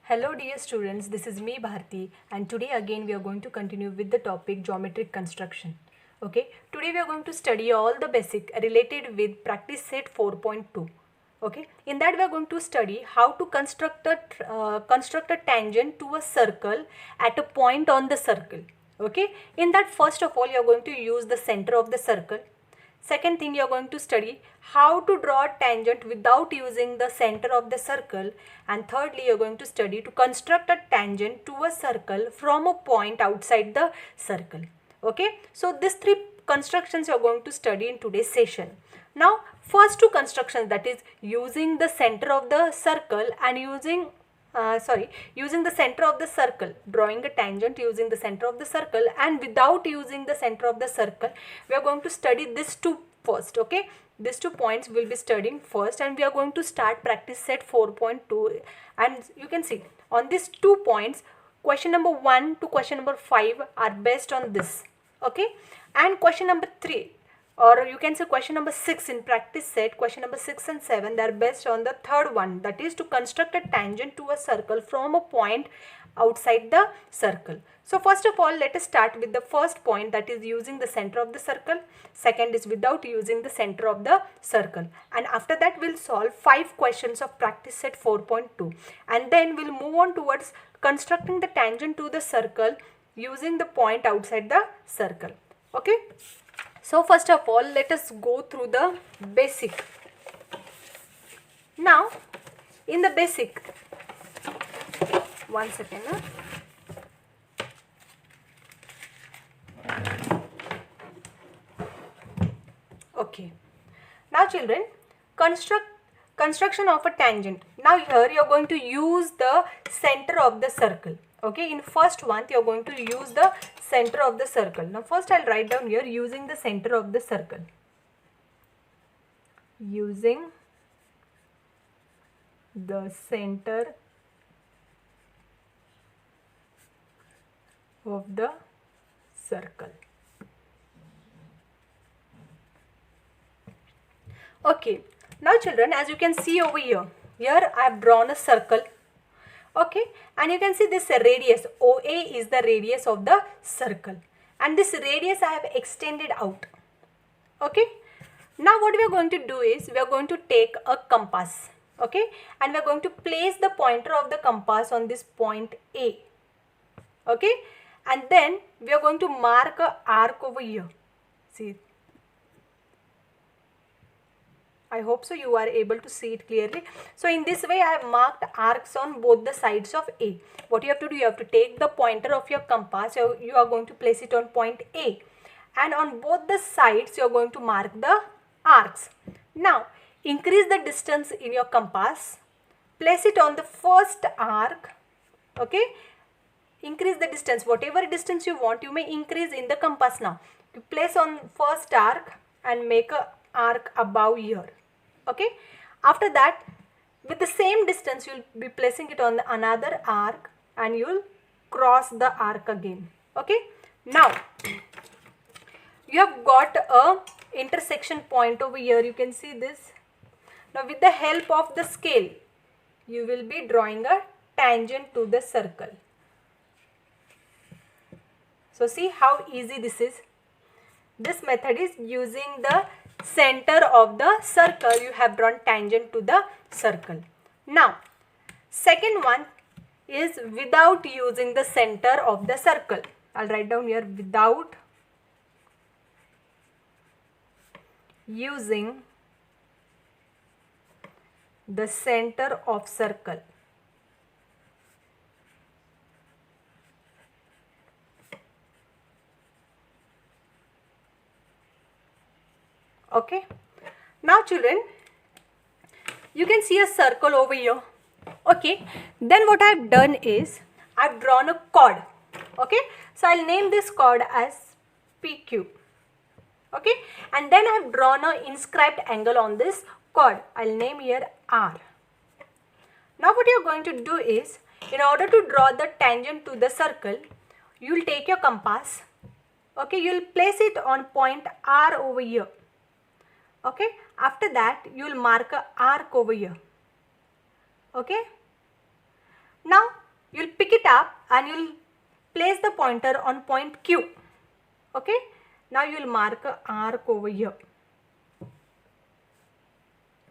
Hello dear students, this is me Bharti, and today again we are going to continue with the topic geometric construction. Okay, today we are going to study all the basic related with practice set 4.2. Okay, in that we are going to study how to construct a tangent to a circle at a point on the circle. Okay, in that first of all you are going to use the center of the circle. Second thing, you are going to study how to draw a tangent without using the center of the circle. And thirdly, you are going to study to construct a tangent to a circle from a point outside the circle. Okay, so these three constructions you are going to study in today's session. Now, first two constructions, that is using the center of the circle and using the center of the circle, drawing a tangent using the center of the circle and without using the center of the circle, we are going to study these two first. Okay, these 2 points we'll be studying first, and we are going to start practice set 4.2. and you can see on these 2 points, question number 1 to question number 5 are based on this. Okay, and question number 3, or you can say question number 6 in practice set, question number 6 and 7, they are based on the third one, that is to construct a tangent to a circle from a point outside the circle. So first of all, let us start with the first point, that is using the center of the circle. Second is without using the center of the circle. And after that we'll solve 5 questions of practice set 4.2, and then we'll move on towards constructing the tangent to the circle using the point outside the circle. Okay. So first of all, let us go through the basic. Now, in the basic, one second. Okay. Now children, construction of a tangent. Now here you are going to use the center of the circle. Okay, in first one you are going to use the center of the circle. Now first I'll write down here using the center of the circle. Using the center of the circle. Okay, now children, as you can see over here I have drawn a circle. Okay, and you can see this radius OA is the radius of the circle, and this radius I have extended out. Okay, now what we are going to do is we are going to take a compass. Okay, and we are going to place the pointer of the compass on this point A. Okay, and then we are going to mark a arc over here. See, I hope so you are able to see it clearly. So in this way I have marked arcs on both the sides of A. What you have to do, you have to take the pointer of your compass, you are going to place it on point A, and on both the sides you are going to mark the arcs. Now increase the distance in your compass, place it on the first arc. Okay, increase the distance, whatever distance you want you may increase in the compass. Now you place on first arc and make a arc above here. Okay, after that with the same distance you will be placing it on another arc and you will cross the arc again. Okay, now you have got a intersection point over here, you can see this. Now with the help of the scale you will be drawing a tangent to the circle. So see how easy this is. This method is using the center of the circle, you have drawn tangent to the circle. Now second one is without using the center of the circle. I'll write down here without using the center of circle. Okay, now children, you can see a circle over here. Okay, then what I have done is I have drawn a chord. Okay, so I'll name this chord as PQ. Okay, and then I have drawn a inscribed angle on this chord. I'll name here R. Now what you are going to do is, in order to draw the tangent to the circle, you will take your compass. Okay, you will place it on point R over here. Okay, After that you will mark a arc over here. Okay, now you will pick it up and you will place the pointer on point Q. Okay, now you will mark a arc over here.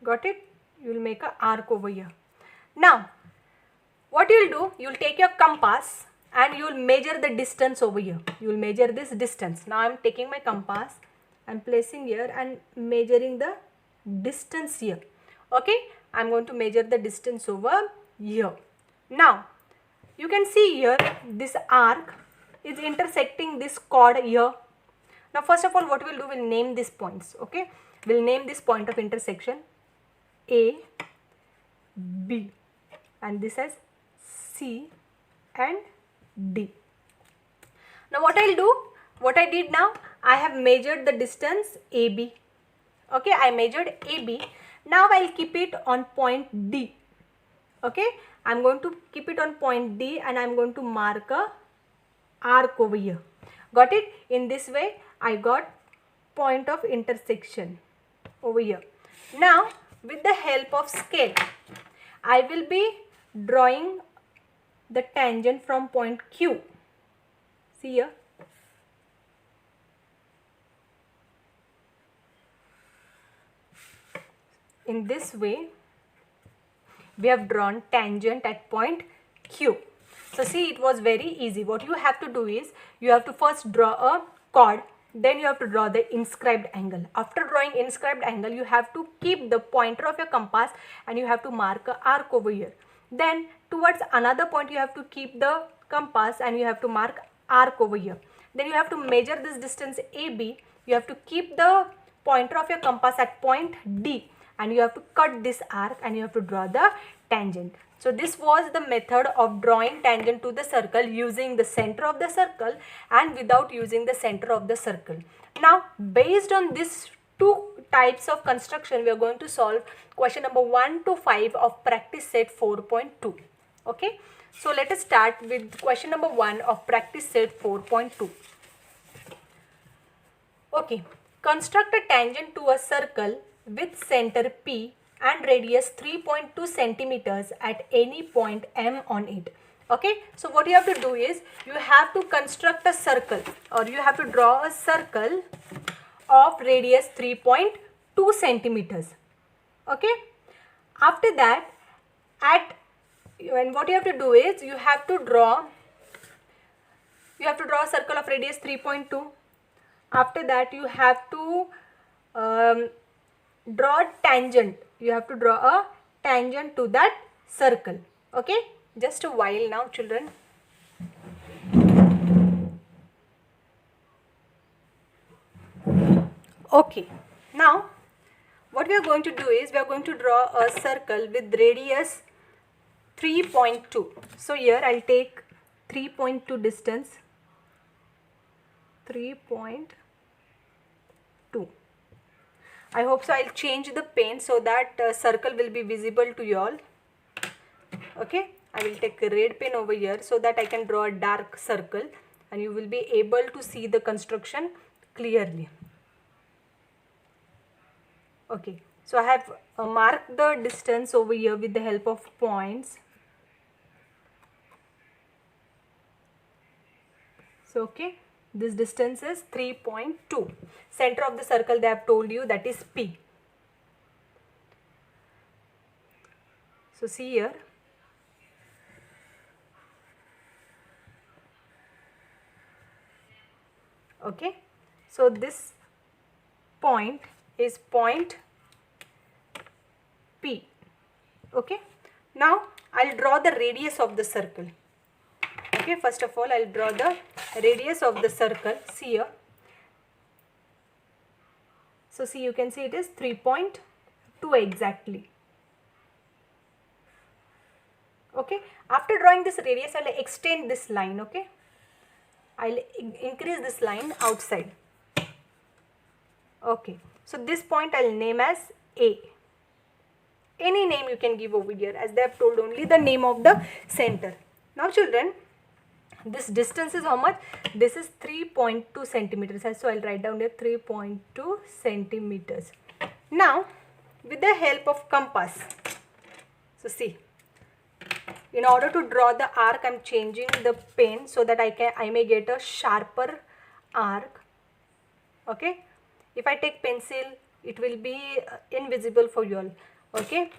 Got it? You will make a arc over here. Now what you will do, you will take your compass and you will measure the distance over here. You will measure this distance. Now I am taking my compass, I am placing here and measuring the distance here. Okay, I am going to measure the distance over here. Now you can see here this arc is intersecting this chord here. Now first of all what we will do, we will name these points. Okay, we will name this point of intersection A, B, and this as C and D. Now what I will do, what I did now, I have measured the distance AB. Okay, I measured AB. Now I will keep it on point D. Okay, I am going to keep it on point D and I am going to mark a arc over here. Got it? In this way I got point of intersection over here. Now with the help of scale, I will be drawing the tangent from point Q. See here. In this way, we have drawn tangent at point Q. So see, it was very easy. What you have to do is, you have to first draw a chord, then you have to draw the inscribed angle. After drawing inscribed angle, you have to keep the pointer of your compass and you have to mark a arc over here. Then towards another point you have to keep the compass and you have to mark arc over here. Then you have to measure this distance AB. You have to keep the pointer of your compass at point D and you have to cut this arc and you have to draw the tangent. So this was the method of drawing tangent to the circle using the center of the circle and without using the center of the circle. Now based on these two types of construction, we are going to solve question number 1 to 5 of practice set 4.2. Okay, so let us start with question number 1 of practice set 4.2. Okay, construct a tangent to a circle with center P and radius 3.2 centimeters at any point M on it. Okay, so what you have to do is, you have to construct a circle or you have to draw a circle of radius 3.2 centimeters. Okay, after that, what you have to do is, you have to draw a circle of radius 3.2. After that you have to draw a tangent. You have to draw a tangent to that circle. Okay, just a while now children. Okay, now what we are going to do is, we are going to draw a circle with radius 3.2. So here I will take 3.2 distance, 3.2. I hope so. I will change the pen so that circle will be visible to you all. Okay, I will take a red pen over here so that I can draw a dark circle and you will be able to see the construction clearly. Okay, so I have marked the distance over here with the help of points. So okay, this distance is 3.2. Center of the circle they have told you, that is P. So see here. Okay, so this point is point P. Okay, now I will draw the radius of the circle. Okay, first of all I will draw the radius of the circle. See here. So see, you can see it is 3.2 exactly. Okay, after drawing this radius I will extend this line. Okay, I will increase this line outside. Okay, so this point I will name as A. Any name you can give over here, as they have told only the name of the center. Now children, this distance is how much? This is 3.2 centimeters. So I will write down here 3.2 centimeters. Now with the help of compass, so see, in order to draw the arc, I'm changing the pen so that I may get a sharper arc. Okay, if I take pencil, it will be invisible for you all. Okay,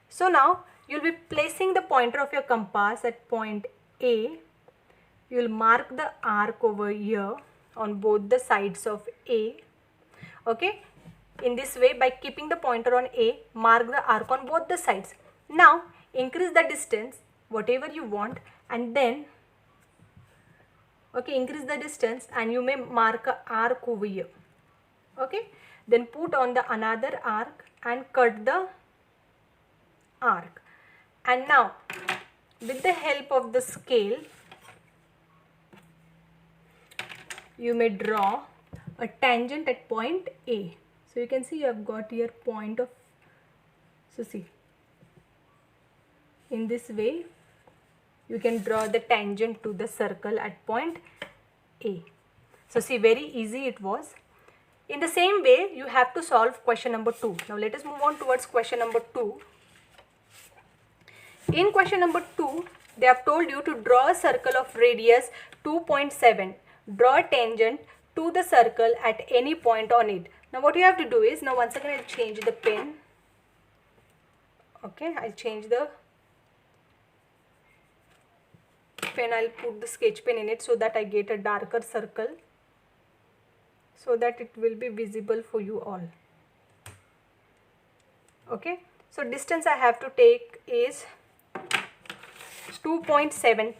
so now you'll be placing the pointer of your compass at point A. You'll mark the arc over here on both the sides of A. Okay, in this way, by keeping the pointer on A, mark the arc on both the sides. Now increase the distance whatever you want, and then okay, increase the distance and you may mark a arc over here. Okay, then put on the another arc and cut the arc. And now with the help of the scale, you may draw a tangent at point A. So you can see you have got your point of, so see, in this way you can draw the tangent to the circle at point A. So see, very easy it was. In the same way, you have to solve question number 2. Now let us move on towards question number 2. In question number 2, they have told you to draw a circle of radius 2.7. Draw a tangent to the circle at any point on it. Now what you have to do is, now once again I'll change the pen. Okay, I'll change the pen. I'll put the sketch pen in it so that I get a darker circle, so that it will be visible for you all. Okay, so distance I have to take is 2.7.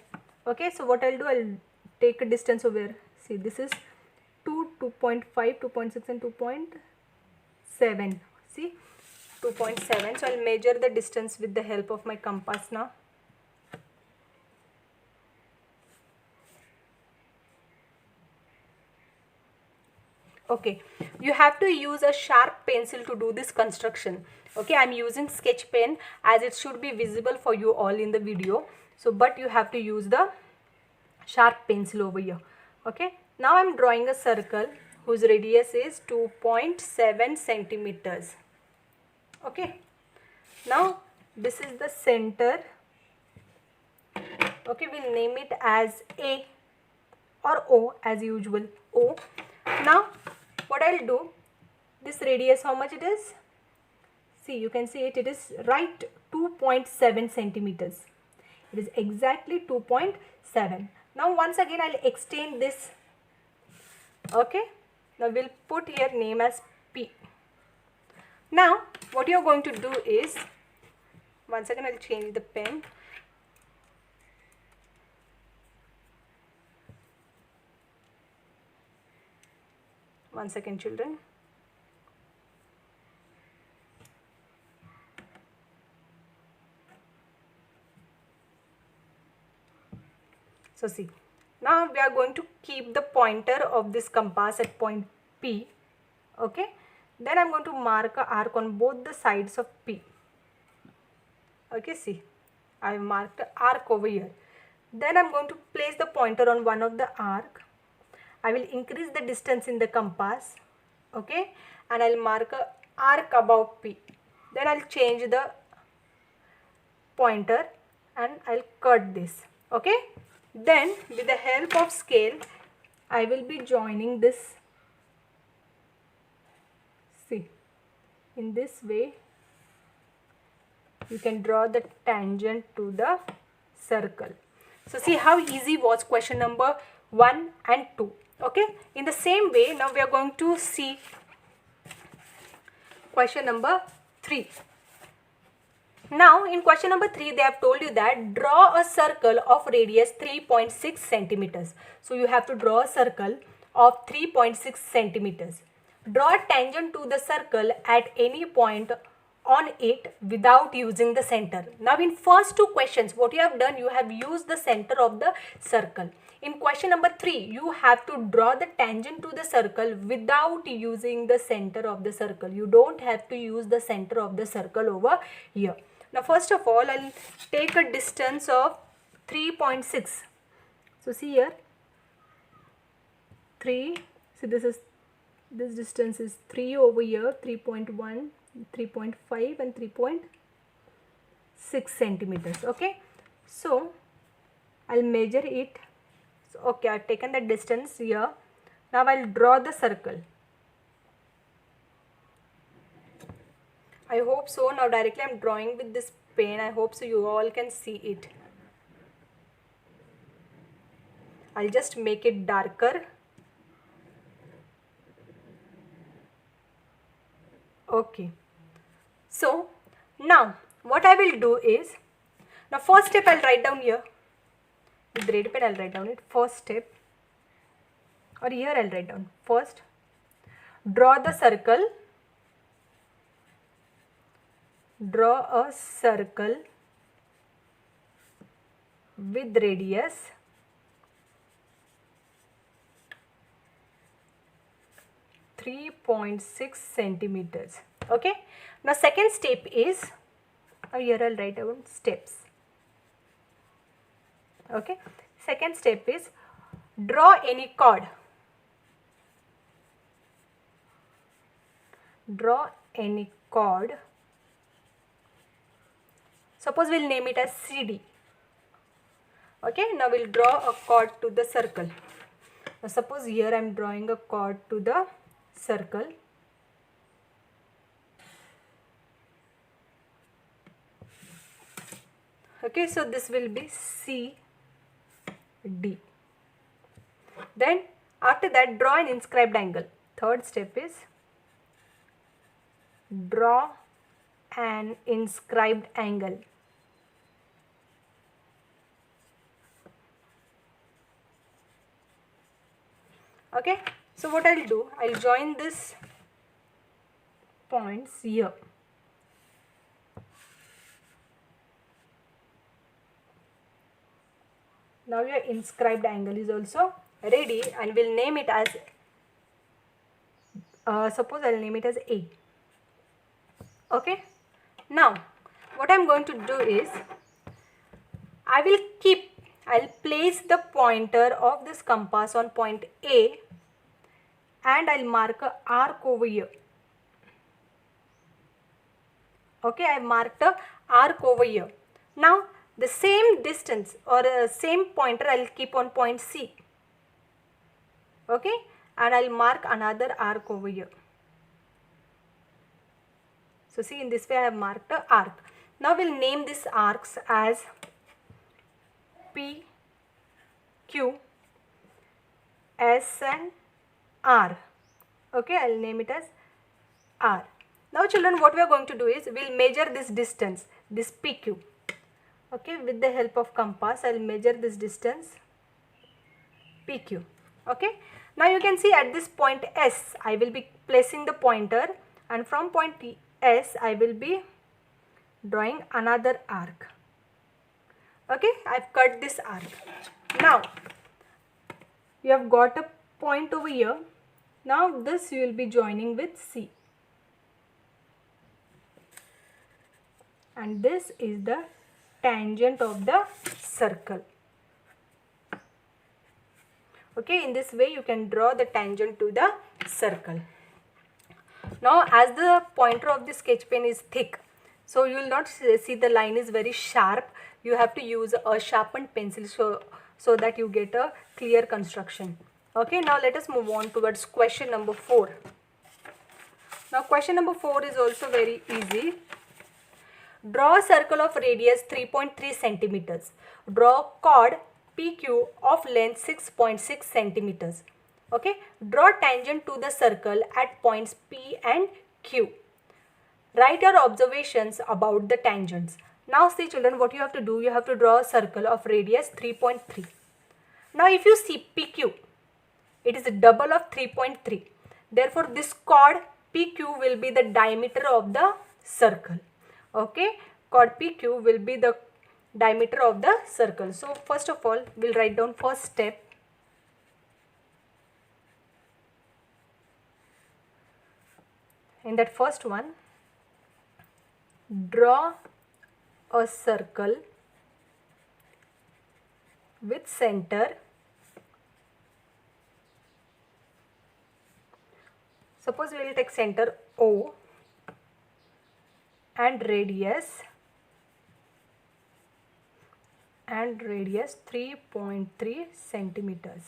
okay, so what I'll do, I'll take a distance over here. See, this is 2.5, 2.6 and 2.7. see, 2.7. so I'll measure the distance with the help of my compass now. Okay, you have to use a sharp pencil to do this construction. Okay, I'm using sketch pen as it should be visible for you all in the video. So but you have to use the sharp pencil over here. Okay, now I'm drawing a circle whose radius is 2.7 centimeters. Okay, now this is the center. Okay, we'll name it as A or O as usual, O. Now what I'll do, this radius, how much it is? See, you can see it is right 2.7 centimeters. It is exactly 2.7. Now once again I'll extend this. Okay, now we'll put here name as P. Now what you're going to do is, once again I'll change the pen. One second, children. So see, now we are going to keep the pointer of this compass at point P. Okay, then I'm going to mark a arc on both the sides of P. Okay, see, I marked an arc over here. Then I'm going to place the pointer on one of the arc. I will increase the distance in the compass. Okay, and I'll mark a arc above P. Then I'll change the pointer and I'll cut this. Okay, then with the help of scale, I will be joining this. See, in this way you can draw the tangent to the circle. So see how easy was question number 1 and 2. Okay, in the same way, now we are going to see question number 3. Now in question number 3, they have told you that draw a circle of radius 3.6 centimeters. So you have to draw a circle of 3.6 centimeters. Draw a tangent to the circle at any point on it without using the center. Now in first two questions, what you have done, you have used the center of the circle. In question number 3, you have to draw the tangent to the circle without using the center of the circle. You don't have to use the center of the circle over here. Now first of all, I'll take a distance of 3.6. So see here, 3, so this is this distance is 3 over here, 3.1, 3.5 and 3.6 centimeters. Okay, so I'll measure it. So, okay, I've taken the distance here. Now I'll draw the circle. I hope so. Now directly I'm drawing with this pen. I hope so you all can see it. I'll just make it darker. Okay. So now what I will do is, now first step I'll write down here. With red pen I'll write down it. First step, or here I'll write down. First, draw the circle. Draw a circle with radius 3.6 centimeters. Okay. Now second step is, now here I'll write down steps. Okay. Second step is, draw any chord. Draw any chord. Suppose we'll name it as CD. Okay, now we'll draw a chord to the circle. Now suppose here I am drawing a chord to the circle. Okay, so this will be CD. Then after that, draw an inscribed angle. Third step is, draw an inscribed angle. Okay, so what I'll do, I'll join this points here. Now your inscribed angle is also ready, and we'll name it as, suppose I'll name it as A. Okay, now what I'm going to do is, I'll place the pointer of this compass on point A, and I'll mark a arc over here. Okay, I marked a arc over here. Now the same distance or same pointer I'll keep on point C. Okay, and I'll mark another arc over here. So see, in this way I have marked a arc. Now we'll name these arcs as P, Q, S and R. Okay, I'll name it as R. Now children, what we are going to do is, we'll measure this distance, this PQ. Okay, with the help of compass, I'll measure this distance PQ. Okay, now you can see at this point S, I will be placing the pointer, and from point S, I will be drawing another arc. Okay, I've cut this arc. Now, you have got a point over here. Now this you will be joining with C. And this is the tangent of the circle. Okay, in this way you can draw the tangent to the circle. Now as the pointer of the sketch pen is thick, so you will not see the line is very sharp. You have to use a sharpened pencil so that you get a clear construction. Okay, now let us move on towards question number 4. Now question number 4 is also very easy. Draw a circle of radius 3.3 centimeters. Draw chord PQ of length 6.6 centimeters. Okay, draw tangent to the circle at points P and Q. Write your observations about the tangents. Now see children, what you have to do, you have to draw a circle of radius 3.3. Now if you see PQ, it is a double of 3.3. Therefore this chord PQ will be the diameter of the circle. Okay, chord PQ will be the diameter of the circle. So first of all, we'll write down first step. In that first one, draw a circle with center Suppose we will take center O and radius 3.3 centimeters.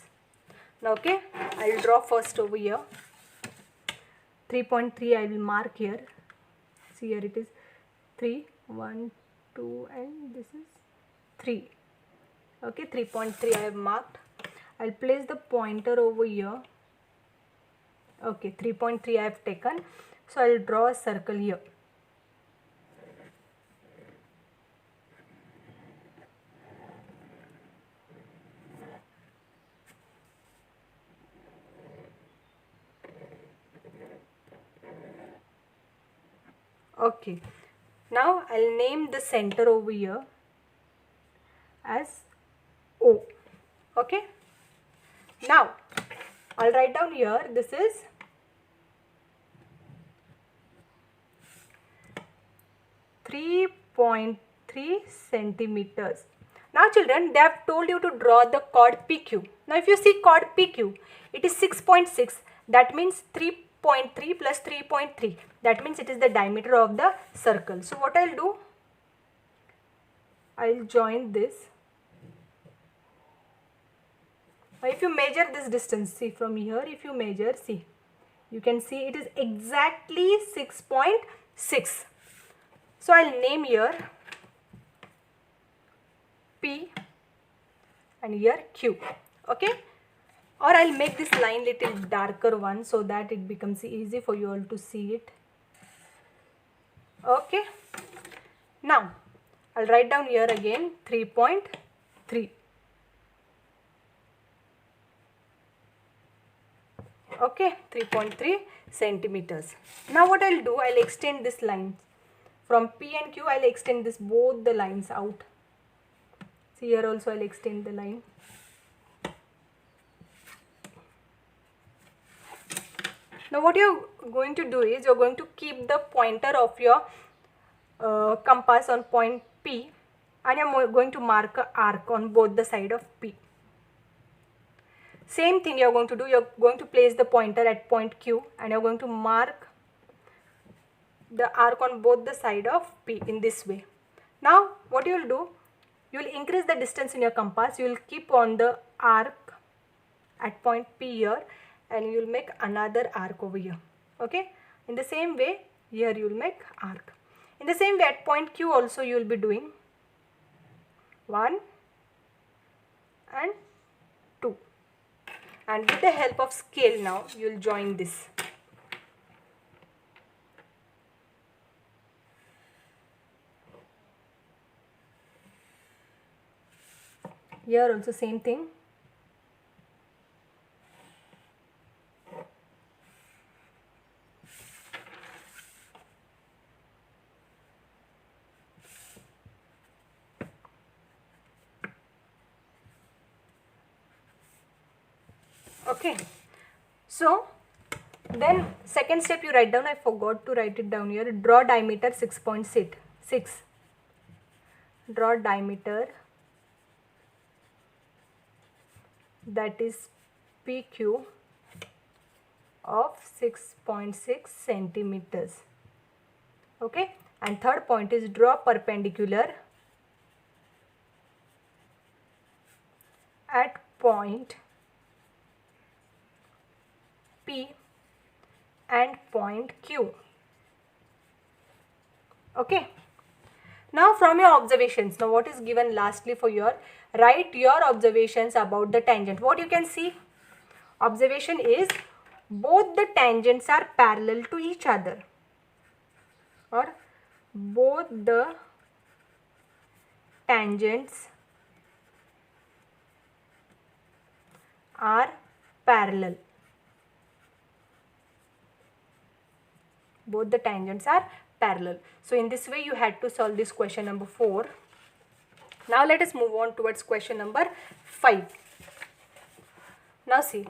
Now okay, I will draw first over here. 3.3 I will mark here. See, here it is 3, 1, 2 and this is 3. Okay, 3.3 I have marked. I'll place the pointer over here. Okay, 3.3 I have taken. So I will draw a circle here. Okay, now I'll name the center over here as O. Okay, now I'll write down here, this is 3.3 centimeters. Now children, they have told you to draw the chord PQ. Now if you see chord PQ, it is 6.6. That means 3.3 plus 3.3. That means it is the diameter of the circle. So what I'll do, I'll join this. Now if you measure this distance, see from here, if you measure, see, you can see it is exactly 6.6. So I'll name here P and here Q. Okay, or I'll make this line little darker one so that it becomes easy for you all to see it. Okay, now I'll write down here again 3.3. Okay, 3.3 centimeters. Now what I'll do, I'll extend this line from P and Q. I'll extend this both the lines out. See, here also I'll extend the line. Now what you're going to do is, you're going to keep the pointer of your compass on point P, and you're going to mark an arc on both the side of P. Same thing you're going to do, you're going to place the pointer at point Q and you're going to mark the arc on both the side of P in this way. Now what you will do, you will increase the distance in your compass, you will keep on the arc at point P here and you will make another arc over here. Okay, in the same way here you will make arc. In the same way at point Q also you will be doing 1 and 2, and with the help of scale now you will join this. Here also same thing. Okay, so then second step you write down, I forgot to write it down here, draw diameter 6.6. Draw diameter, that is PQ of 6.6 centimeters. Okay, and third point is draw perpendicular at point P and point Q. Okay, now from your observations, now what is given lastly for your, write your observations about the tangent. What you can see, observation is both the tangents are parallel to each other, or both the tangents are parallel. Both the tangents are parallel. So in this way you had to solve this question number 4. Now let us move on towards question number 5. Now see,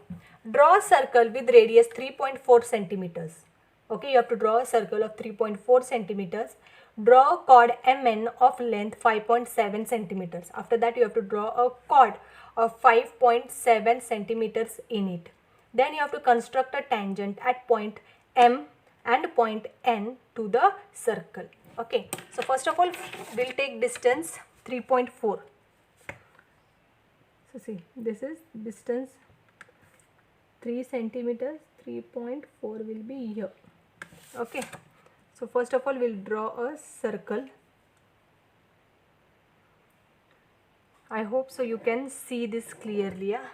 draw a circle with radius 3.4 centimeters. Okay, you have to draw a circle of 3.4 centimeters. Draw a chord MN of length 5.7 centimeters. After that you have to draw a chord of 5.7 centimeters in it. Then you have to construct a tangent at point M and point N to the circle. Okay, so first of all we'll take distance 3.4. So see, this is distance 3 centimeters, 3.4 will be here. Okay, so first of all we'll draw a circle. I hope so you can see this clearly. Yeah?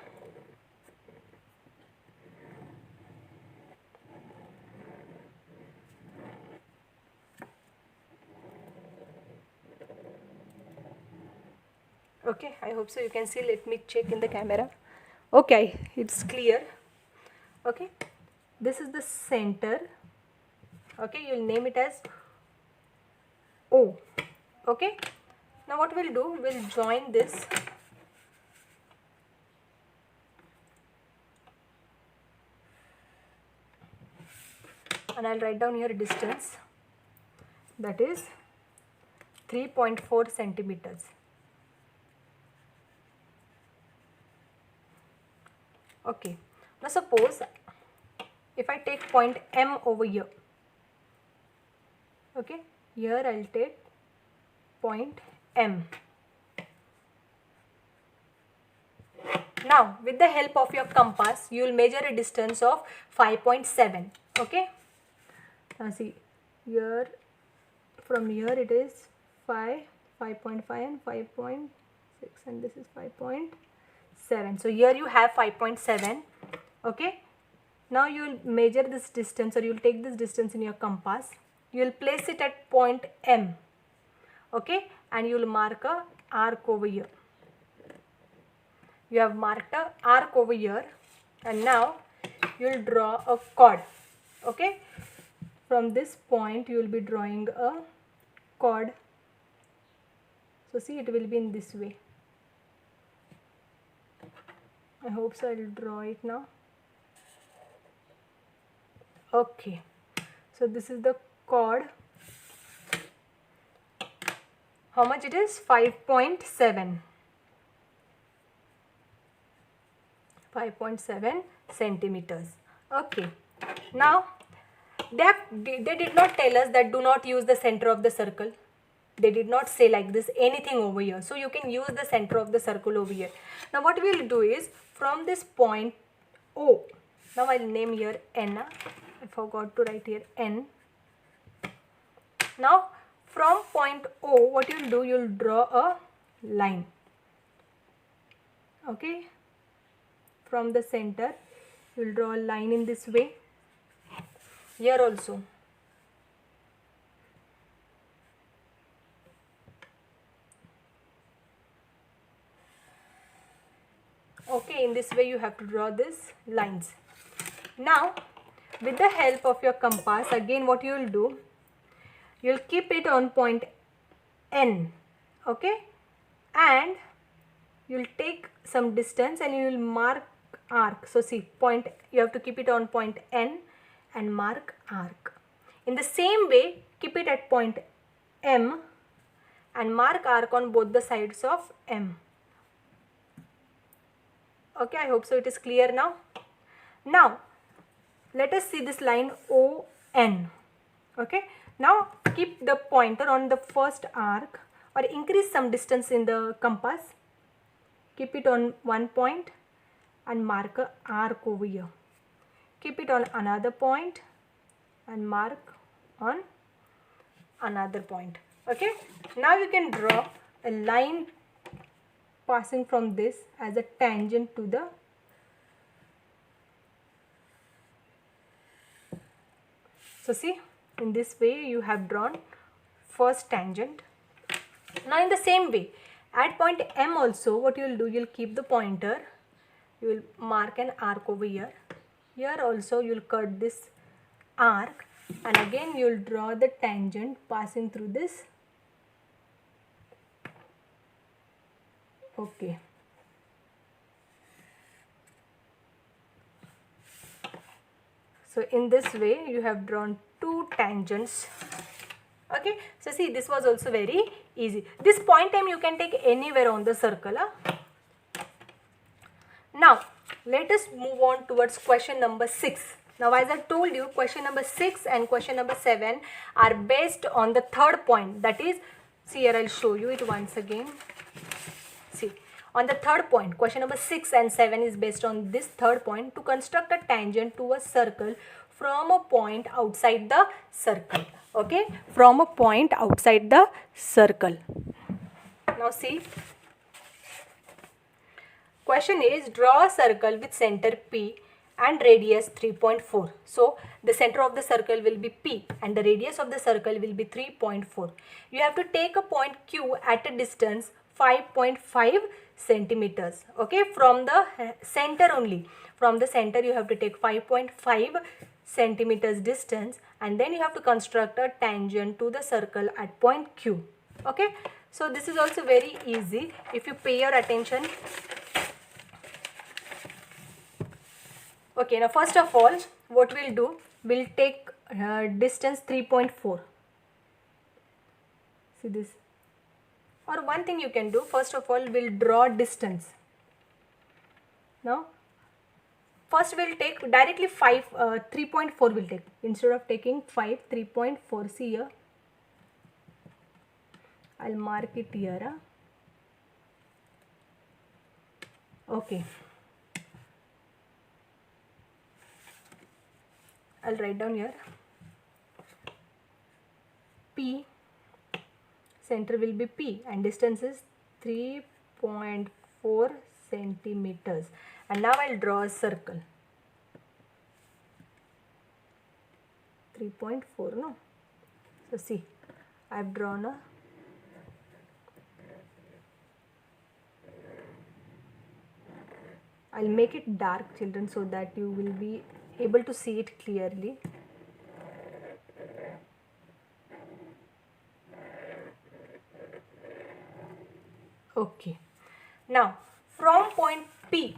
Okay, I hope so you can see. Let me check in the camera. Okay, it's clear. Okay, this is the center. Okay, you'll name it as O. Okay, now what we'll do, we'll join this. And I'll write down here distance, that is 3.4 centimeters. Okay, now suppose if I take point M over here. Okay, here I'll take point M. Now with the help of your compass you will measure a distance of 5.7. Okay, now see here, from here it is 5.5 and 5.6 and this is 5.7. so here you have 5.7. okay, now you will measure this distance, or you will take this distance in your compass. You will place it at point M. Okay, and you will mark a arc over here. You have marked a arc over here, and now you will draw a chord. Okay, from this point you will be drawing a chord. So see, it will be in this way. I hope so. I will draw it now. Okay, so this is the chord. How much it is? 5.7. 5.7 centimeters. Okay, now they did not tell us that do not use the center of the circle. They did not say like this anything over here. So you can use the center of the circle over here. Now what we will do is, from this point O, now I will name here N. I forgot to write here N. Now from point O, what you will do, you will draw a line. Okay, from the center you will draw a line in this way. Here also. Okay, in this way you have to draw these lines. Now with the help of your compass, again what you will do, you will keep it on point N. Okay, and you will take some distance and you will mark arc. So see, point, you have to keep it on point N and mark arc. In the same way, keep it at point M and mark arc on both the sides of M. Okay, I hope so it is clear now. Now let us see this line ON. Okay, now keep the pointer on the first arc, or increase some distance in the compass. Keep it on one point and mark a arc over here. Keep it on another point and mark on another point. Okay, now you can draw a line passing from this as a tangent to the so see, in this way you have drawn first tangent. Now in the same way, at point M also, what you will do, you will keep the pointer, you will mark an arc over here. Here also you will cut this arc, and again you will draw the tangent passing through this. Okay, so in this way you have drawn two tangents. Okay, so see, this was also very easy. This point M you can take anywhere on the circle. Now let us move on towards question number 6. Now as I told you, question number 6 and question number 7 are based on the third point, that is, see here I'll show you it once again. See, on the third point, question number 6 and 7 is based on this third point, to construct a tangent to a circle from a point outside the circle. Okay, from a point outside the circle. Now see, question is, draw a circle with center P and radius 3.4. So the center of the circle will be P and the radius of the circle will be 3.4. You have to take a point Q at a distance 5.5 centimeters. Okay, from the center only. From the center you have to take 5.5 centimeters distance, and then you have to construct a tangent to the circle at point Q. Okay, so this is also very easy if you pay your attention. Okay, now first of all, what we'll do, we'll take distance 3.4. See this. Or one thing you can do, first of all, we'll draw distance. Now, first we'll take directly 3.4 we'll take. Instead of taking 5, 3.4, see here. I'll mark it here. Okay. I'll write down here. P, center will be P and distance is 3.4 centimeters. And now I'll draw a circle. 3.4, no? So see, I've drawn a I'll make it dark, children, so that you will be able to see it clearly. Okay. Now, from point P,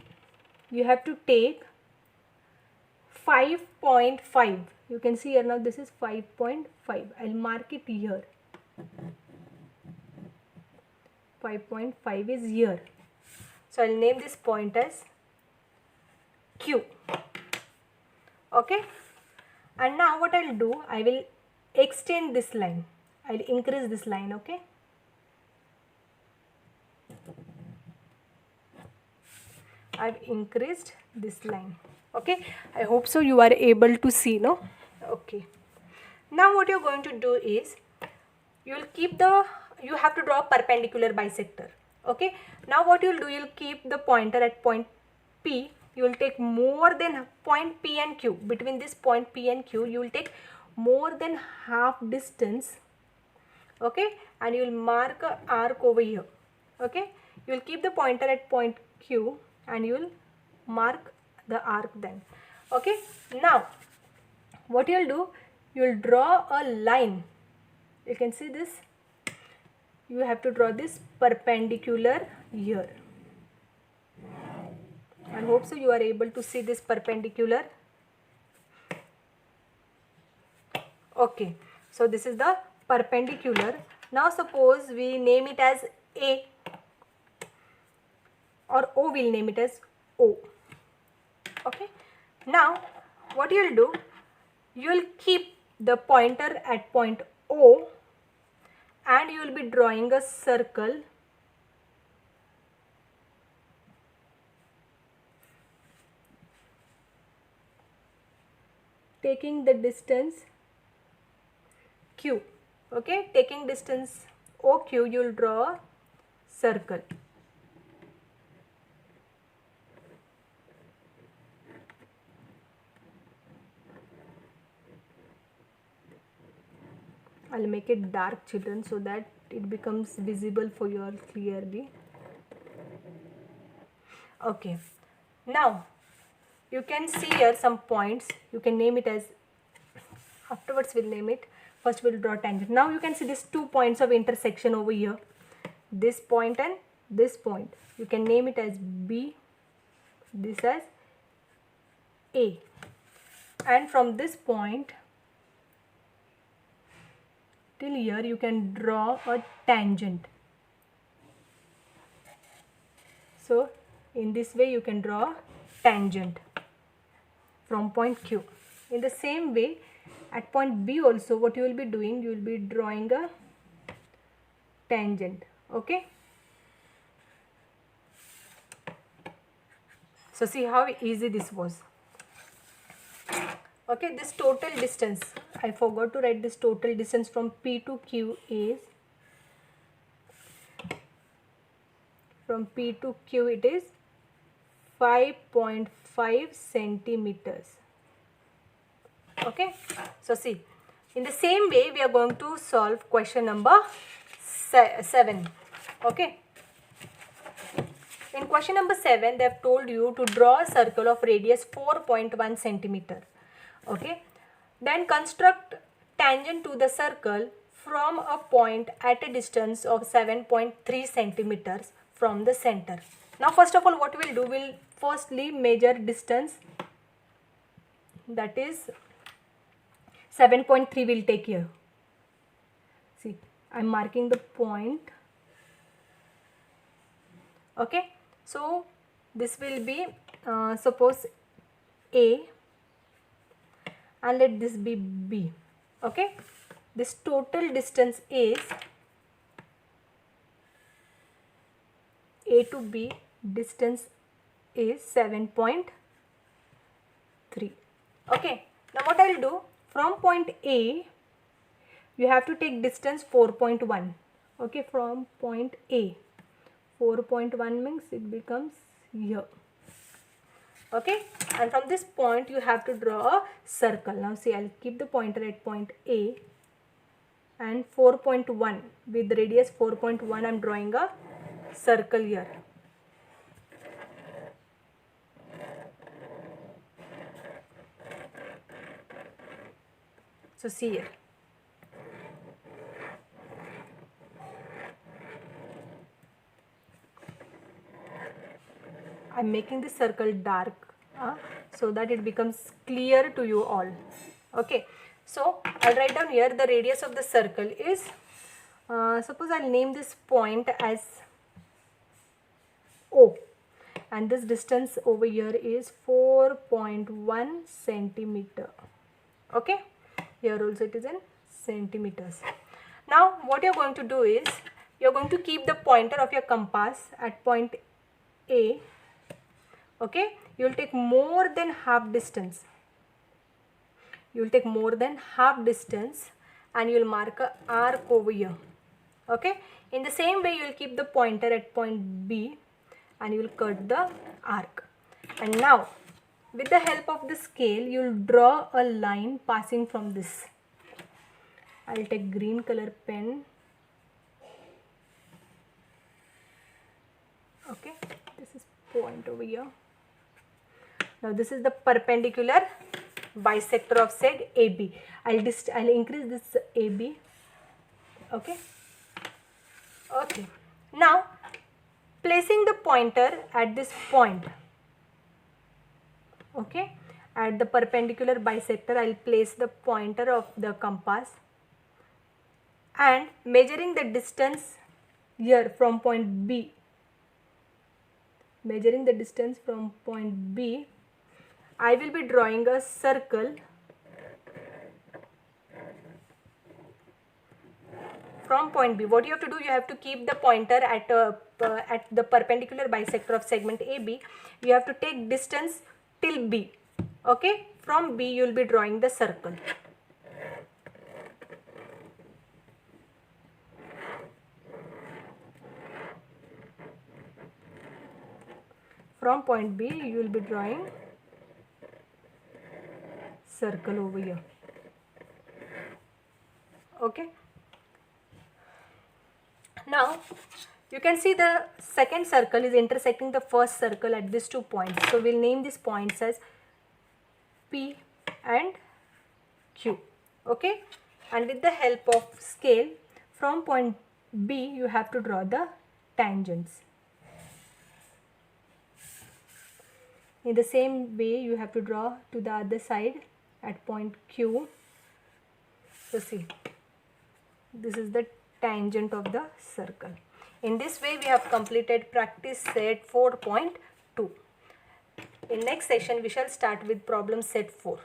you have to take 5.5. You can see here now this is 5.5. I'll mark it here. 5.5 is here. So I'll name this point as Q. Okay. And now what I'll do, I will extend this line. I'll increase this line. Okay. I've increased this line. Okay, I hope so you are able to see, no? Okay. Now what you're going to do is, you have to draw a perpendicular bisector. Okay. Now what you'll do, you'll keep the pointer at point P. You will take more than point P and Q. Between this point P and Q, you will take more than half distance. Okay. And you will mark an arc over here. Okay. You will keep the pointer at point Q and you will mark the arc then. Okay. Now what you will do, you will draw a line. You can see this. You have to draw this perpendicular here. I hope so you are able to see this perpendicular. Okay. So this is the perpendicular. Now suppose we name it as A, or O, we'll name it as O. Okay. Now what you will do, you will keep the pointer at point O and you will be drawing a circle taking the distance Q. Okay, taking distance OQ, you will draw a circle. I'll make it dark, children, so that it becomes visible for you all clearly. Okay. Now you can see here some points. You can name it as, afterwards we'll name it. First we'll draw tangent. Now you can see these 2 points of intersection over here. This point and this point. You can name it as B, this as A. And from this point till here you can draw a tangent. So in this way you can draw a tangent from point Q. In the same way, at point B also, what you will be doing, you will be drawing a tangent. Okay. So see how easy this was. Okay, this total distance, I forgot to write this total distance from P to Q is, from P to Q it is 5.5 centimeters. Okay, so see, in the same way we are going to solve question number 7. Okay, in question number 7 they have told you to draw a circle of radius 4.1 centimeter. Okay, then construct tangent to the circle from a point at a distance of 7.3 centimeters from the center. Now first of all, what we will do, we'll firstly measure distance, that is 7.3 we'll take here. See, I'm marking the point. Okay, so this will be suppose A, and let this be B. Okay, this total distance is A to B distance is 7.3. Okay, now what I will do, from point A you have to take distance 4.1. Okay, from point A 4.1 means it becomes here. Okay, and from this point you have to draw a circle. Now see, I'll keep the pointer at point A, and 4.1 with radius 4.1 I'm drawing a circle here. So see here, I'm making this circle dark so that it becomes clear to you all. Okay, so I'll write down here the radius of the circle is, suppose I'll name this point as O, and this distance over here is 4.1 centimeter. Okay, here also it is in centimeters. Now what you're going to do is, you're going to keep the pointer of your compass at point A. Okay, you will take more than half distance. You will take more than half distance and you will mark a arc over here. Okay, in the same way you will keep the pointer at point B and you will cut the arc. And now with the help of the scale you will draw a line passing from this. I will take green color pen. Okay, this is point over here. Now this is the perpendicular bisector of said AB. I'll increase this AB. Okay. Okay. Now placing the pointer at this point. Okay. At the perpendicular bisector, I'll place the pointer of the compass and measuring the distance here from point B. Measuring the distance from point B, I will be drawing a circle from point B. What you have to do, you have to keep the pointer at the perpendicular bisector of segment AB. You have to take distance till B. Okay, from B you will be drawing the circle. From point B you will be drawing circle over here. Okay. Now you can see the second circle is intersecting the first circle at these 2 points. So we'll name these points as P and Q. Okay. And with the help of scale, from point B you have to draw the tangents. In the same way you have to draw to the other side at point Q. So see, this is the tangent of the circle. In this way we have completed practice set 4.2. In next session we shall start with problem set 4.